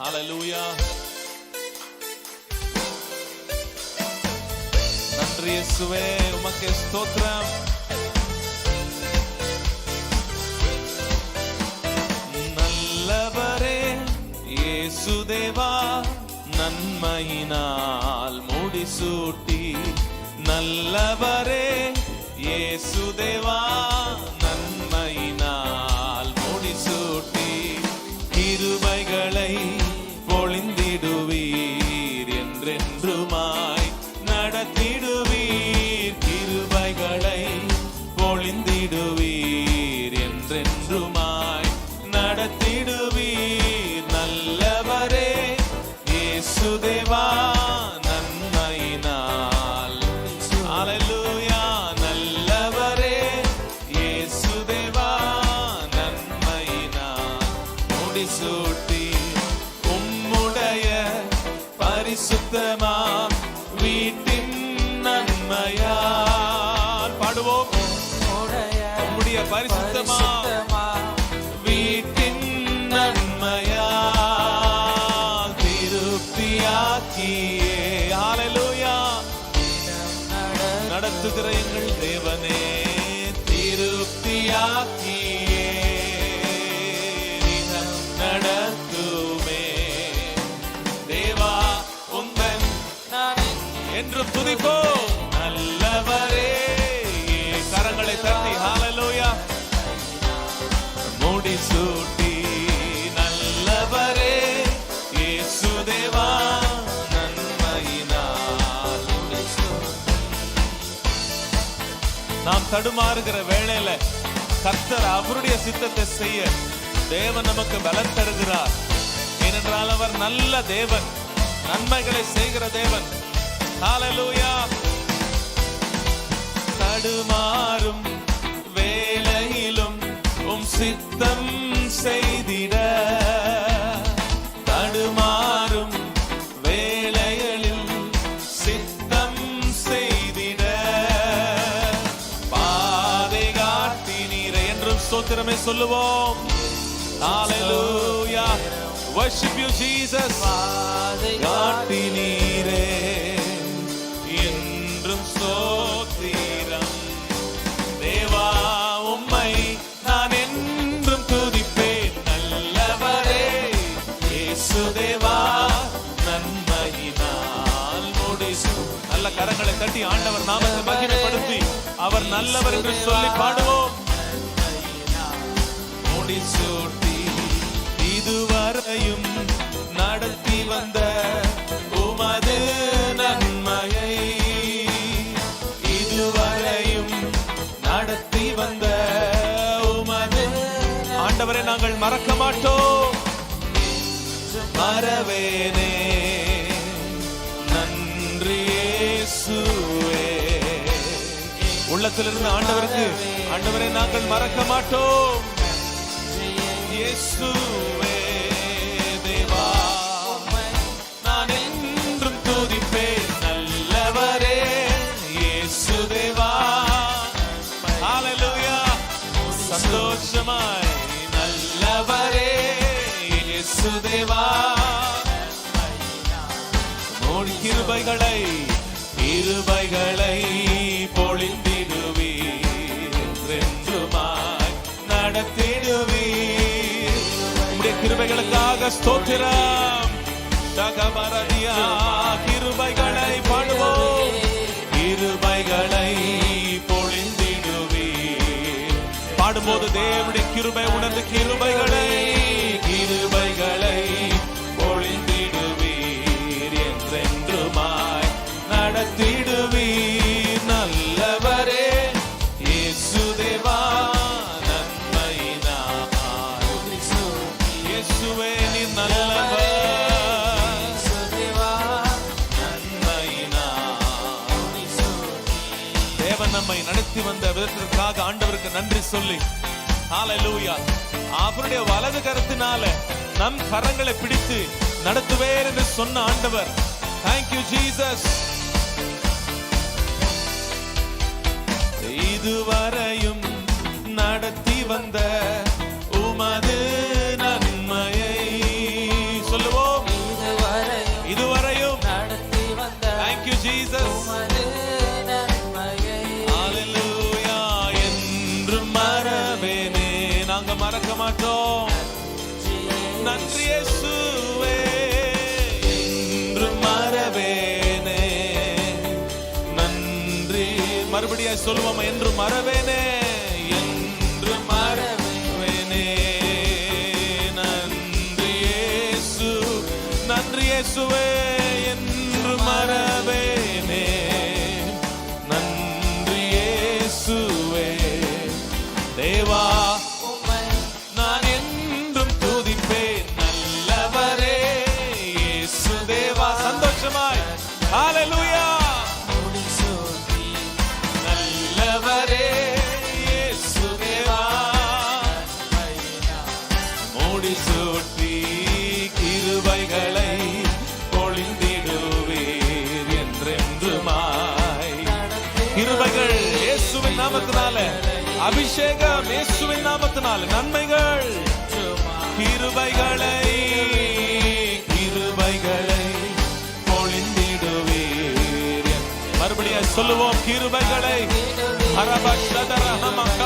ஹalleluya. நன்றி இயேசுவே, உமக்கு ஸ்தோத்திரம். நல்லவரே இயேசுதேவா, நன்மையினால் முடிசூட்டி. நல்லவரே இயேசுதேவா, நன்மையினால் முடிசூட்டி. கிருபைகளை பொழிந்திடுவீர், என்றென்றுமாய் நடத்திடுவீர். கிருபைகளை பொழிந்திடுவீர், என்றென்றுமாய் நடத்திடுவீர். நல்லவரே இயேசுதேவா, நன்மையினால். ஹalleluya. நல்லவரே இயேசுதேவா, நன்மையினால் முடிசூட்டி. உம்முடைய பரிசுத்தமா வீட்டின் நன்மையால் பாடுவோம். உம்முடைய பரிசுத்தமா வீட்டின் நன்மையால் திருப்தியாக்கியே. ஹalleluya. நடத்துகிற எங்கள் தேவனே, திருப்தியாக்கியே நடத்துமே. தேவா உந்தன் என்றும் துதிப்போம். நல்லவரே, கரங்களை தட்டி ஹalleluya முடிசூட்டி. நல்லவரே இயேசுதேவா, நன்மையினால் முடிசூட்டி. நாம் தடுமாறுகிற வேளையில கர்த்தர் அவருடைய சித்தத்தை செய்ய தேவன் நமக்கு பலன் தருகிறார். ஏனென்றால் அவர் நல்ல தேவன், நன்மைகளை செய்கிற தேவன். ஹalleluya. தடுமாறும் வேளையிலும் உம் சித்தம் செய்திட. தடுமாறும் வேளைகளில் சித்தம் செய்திட பாதை காட்டினீரே. என்றும் ஸ்தோத்திரமே சொல்லுவோம். ஹalleluya. Worship you Jesus. காட்டினீரே என்றும் ஸ்தோத்திரம். தேவா உம்மை நான் என்றும் துதிப்பேன். நல்லவரே இயேசுதேவா, நன்மையினால் முடிசூ. நல்ல கரங்களை தட்டி ஆண்டவர் நாமத்தை மகிமைப்படுத்தி அவர் நல்லவர் என்று சொல்லி பாடுவோம். முடிசூட்டி. இதுவரையும் நடத்தி வந்த உமது நன்மையை, இதுவரையும் நடத்தி வந்த உமது. ஆண்டவரை நாங்கள் மறக்க மாட்டோம், மறவேனே. நன்றி இயேசுவே. உள்ளத்திலிருந்து ஆண்டவருக்கு, ஆண்டவரை நாங்கள் மறக்க மாட்டோம். இயேசுவே தேவா, நான் என்றும் துதிப்பேன். நல்லவரே இயேசுதேவா. ஹalleluya. சந்தோஷமாய் நல்லவரே இயேசுதேவா. மோடி கிருபைகளை பொழிந்திடுவீர், என்றென்றுமாய் நடத்திடுவீர். உம்முடைய கிருபைகளுக்காக ஸ்தோத்திரம். தகமரதியா கிருபைகளை பாடுவோம். கிருபைகளை பொழிந்திடுவீர். பாடும்போது தேவனுடைய கிருபை உணர்ந்து கிருபைகளை பொழிந்திடுவீர், என்றென்றுமாய் நடத்திடுவீர். நல்லவரே இயேசுதேவா, நன்மையினால். இயேசுவே நீ நல்லவர், தேவன் நம்மை நடத்தி வந்த விதத்திற்காக ஆண்டவருக்கு நன்றி சொல்லி ஹalleluya. அவருடைய வலது கரத்தினால நம் கரங்களை பிடித்து நடத்துவேர் என்று சொன்ன ஆண்டவர். Thank you Jesus. இதுவரையும் நடத்தி வந்த உமது நன்மையை சொல்லுவோம். மறக்க மாட்டோம். நன்றி இயேசுவே, என்று மறவேனே. நன்றி மறுபடியும் சொல்லுவோம், என்று மறவேனே, என்று மறவேனே. நன்றி இயேசு, நன்றி இயேசுவே, என்று மறவேனே. நன்றி இயேசுவே. தேவா நான் என்றும் துதிப்பேன், நல்லவரே இயேசு தேவா. சந்தோஷமாய் ஹல்லேலூயா. நல்லவரே இயேசு தேவா, முடிசூட்டி கிருபைகளை பொழிந்திடுவீர் என்றென்றுமாய். கிருபைகள் இயேசுவின் நாமத்தினால, அபிஷேகம் இயேசுவின் நாமத்தினால, நன்மைகள் கிருபைகளை கிருபைகளை பொழிந்திடுவீர். மறுபடியும் சொல்லுவோம், கிருபைகளை அரபஷதரஹமக